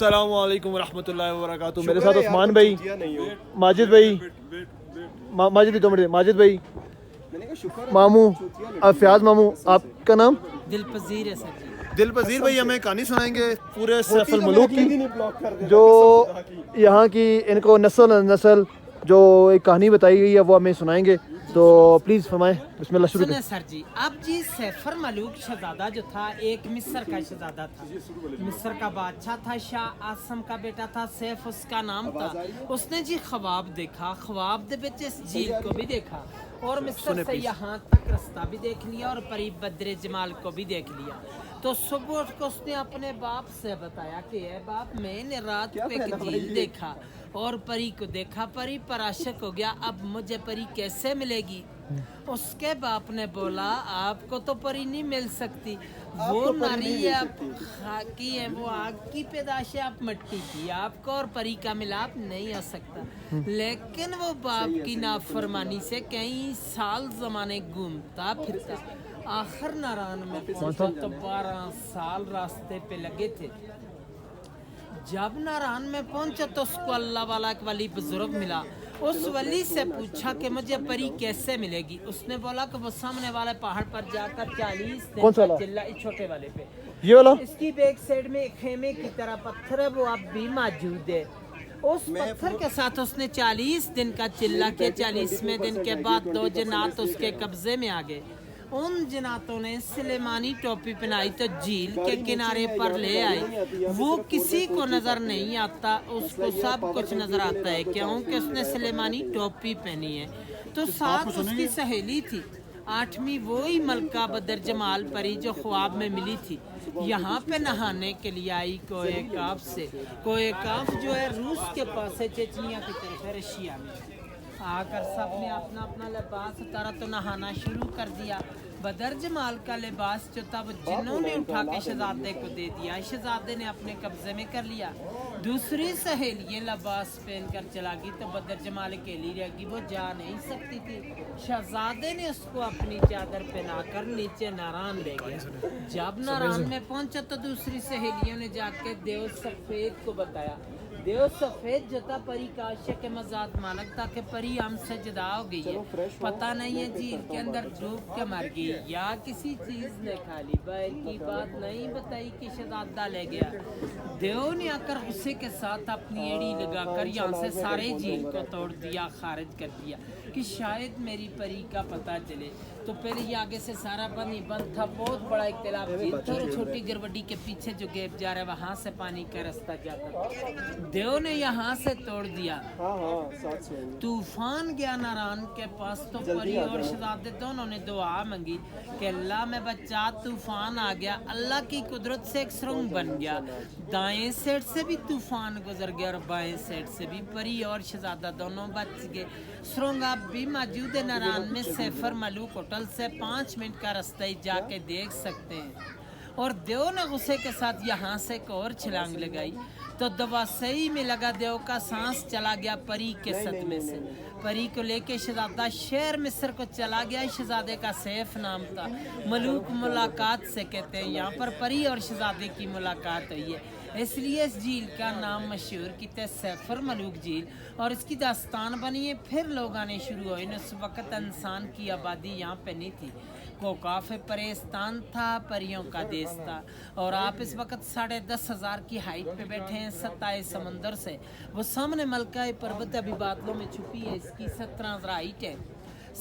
السلام علیکم ورحمۃ اللہ وبرکاتہ. میرے ساتھ عثمان بھائی, ماجد بھائی, ماجد بھائی, ماموں, فیاض ماموں. آپ کا نام؟ دل پذیر ہے سر جی. دل پذیر بھائی ہمیں کہانی سنائیں گے پورے سیف الملوک کی, جو یہاں کی ان کو نسل جو ایک کہانی بتائی گئی ہے وہ ہمیں سنائیں گے. تو پلیز فرمائیں, بسم اللہ شروع سنیں سر جی. اب جی سیفر ملوک شہزادہ جو تھا ایک مصر کا شہزادہ تھا. مصر کا بادشاہ تھا, شاہ آسم کا بیٹا تھا, سیف اس کا نام تھا. اس نے جی خواب دیکھا, خواب دے وچ اس جھیل کو بھی دیکھا اور مصر سے یہاں تک رستہ بھی دیکھ لیا اور پری بدر جمال کو بھی دیکھ لیا. تو صبح اٹھ کو اس نے اپنے باپ سے بتایا کہ اے باپ, میں نے رات کو ایک جھیل دیکھا اور پری کو دیکھا, پری پر عاشق ہو گیا, اب مجھے پری کیسے ملے گی؟ اس کے باپ نے بولا آپ کو تو پری نہیں مل سکتی, وہ ناری ہے, آپ خاکی ہے, وہ آگ کی پیدائش ہے, آپ مٹی کی, آپ کو اور پری کا ملاپ نہیں ہو سکتا. لیکن وہ باپ کی نافرمانی سے کئی سال زمانے گھومتا پھرتا, آخر ناران میں پہنچا تو 12 سال راستے پہ لگے تھے. جب ناران میں پہنچا تو اس کو اللہ والا ایک ولی بزرگ ملا. اس ولی سے پوچھا کہ مجھے پری کیسے ملے گی؟ اس نے بولا کہ وہ سامنے والے پہاڑ پر جا کر 40 دن کا چلا, چھوٹے والے پہ, یہ والا اس کی بیک سائڈ میں ایک خیمے کی طرح پتھر ہے, وہ اب بھی موجود ہے. اس پتھر کے ساتھ اس نے 40 دن کا چلا کیا. 40ویں دن کے بعد 2 جنات اس کے قبضے میں آ گئے. ان جناتوں نے سلیمانی ٹوپی پہنائی تو جھیل کے کنارے پر لے آئے. وہ کسی کو نظر نہیں آتا, اس کو سب کچھ نظر آتا ہے کیونکہ اس نے سلیمانی ٹوپی پہنی ہے. تو ساتھ اس کی سہیلی تھی 8ویں, وہی ملکہ بدر جمال پری جو خواب میں ملی تھی. یہاں پہ نہانے کے لیے آئی کوئے کاف سے. کوئے کاف جو ہے روس کے پاس ہے, چچنیا کی طرف ہے, رشیا میں. آ کر سب نے اپنا اپنا لباس اتارا تو نہانا شروع کر دیا. بدر جمال کا لباس جو تھا وہ جنوں نے اٹھا کے شہزادے کو دے دیا, شہزادے نے اپنے قبضے میں کر لیا. دوسری سہیلی یہ لباس پہن کر چلا گئی تو بدر جمال اکیلی رہ گئی, وہ جا نہیں سکتی تھی. شہزادے نے اس کو اپنی چادر پہنا کر نیچے ناران لے گیا. جب ناران میں پہنچا تو دوسری سہیلیوں نے جا کے دیو سفید کو بتایا. دیو سفید جو تھا پری کا عاشق مزاد مالک تھا کہ پری ہم سے جدا ہو گئی ہے, پتہ نہیں ہے جھیل کے اندر ڈوب کے مر گئی یا کسی چیز نے کھا لی. باہر کی بات نہیں بتائی کہ شہزادہ لے گیا. دیو نے آ کر غصے کے ساتھ اپنی ایڑی لگا کر یہاں سے سارے جھیل کو توڑ دیا, خارج کر دیا کہ شاید میری پری کا پتہ چلے. تو پہلے یہ آگے سے سارا بند تھا, بہت بڑا اختلاف جھیل تھا, اور چھوٹی گروڈی کے پیچھے جو گیپ جا رہا ہے وہاں سے پانی کا رستہ جاتا. دیو نے یہاں سے توڑ دیا. طوفان گیا ناران کے پاس تو پری اور شہزادے دونوں نے دعا مانگی کہ اللہ میں بچا, طوفان آ گیا. اللہ کی قدرت سے ایک سرنگ بن گیا, دائیں سائڈ سے بھی طوفان گزر گیا اور بائیں سائڈ سے بھی. پری اور شہزادہ دونوں بچ گئے. سرنگ اب بھی موجود ہے ناران میں, سیفر ملوک ہوٹل سے 5 منٹ کا رستہ ہی جا کے دیکھ سکتے ہیں. اور دیو نے غصے کے ساتھ یہاں سے ایک اور چھلانگ لگائی تو دوا صحیح میں لگا. دیو کا سانس چلا گیا پری کے صدمے سے. پری کو لے کے شہزادہ شہر مصر کو چلا گیا. شہزادے کا سیف نام تھا. ملوک ملاقات سے کہتے ہیں, یہاں پر پری اور شہزادے کی ملاقات ہوئی ہے, اس لیے اس جھیل کا نام مشہور کیتے سیفر ملوک جھیل, اور اس کی داستان بنی ہے. پھر لوگ آنے شروع ہوئے. اس وقت انسان کی آبادی یہاں پہ نہیں تھی, کوکاف پریستان تھا, پریوں کا دیس تھا. اور آپ اس وقت 10,500 کی ہائٹ پہ بیٹھے ہیں, ستائے سمندر سے. وہ سامنے ملکہ پربت ابھی بادلوں میں چھپی ہے, اس کی 17,000 ہائٹ ہے,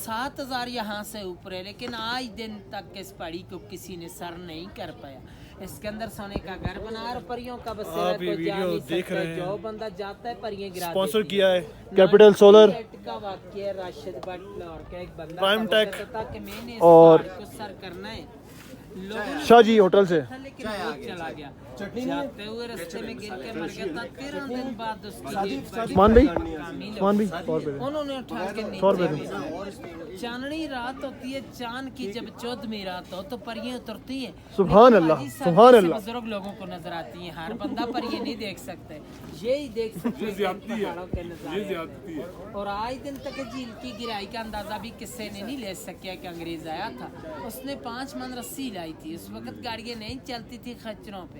7,000 یہاں سے اوپر ہے. لیکن آج دن تک اس پہاڑی کو کسی نے سر نہیں کر پایا. اس کے اندر سونے کا گھر بنا اور پریوں کا بسیرا, کوئی جا نہیں سکتا. جو بندہ جاتا ہے پریاں گرا دیتی. اسپانسر کیا ہے کیپٹل سولر کا واقعہ راشد بٹ لاہور کا ایک بندہ پرائم ٹیک تھا کہ میں نے اس اور پہاڑ کو سر کرنا ہے. شاہ جی ہوٹل سے, لیکن وہ چلا گیا. جاتے ہوئے رستے میں گر کے مر گیا تھا. 13 دن بعد اس کی عثمان بھائی, عثمان بھائی 100 روپے انہوں نے اٹھا کے 100 روپے نیچے. چاندنی رات ہوتی ہے, چاند کی جب 14ویں رات ہو تو پریاں اترتی ہیں. سبحان اللہ, سبحان اللہ. بزرگ لوگوں کو نظر آتی ہیں, ہر بندہ پریاں نہیں دیکھ سکتے, یہی دیکھ سکتے پہاڑوں کے نظارے. اور آج دن تک جھیل کی گہرائی کا اندازہ بھی کسی نے نہیں لے سکیا کہ انگریز آیا تھا. اس نے 5 من رسی لائی تھی. اس وقت گاڑیاں نہیں چلتی تھی خچروں پہ,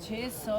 600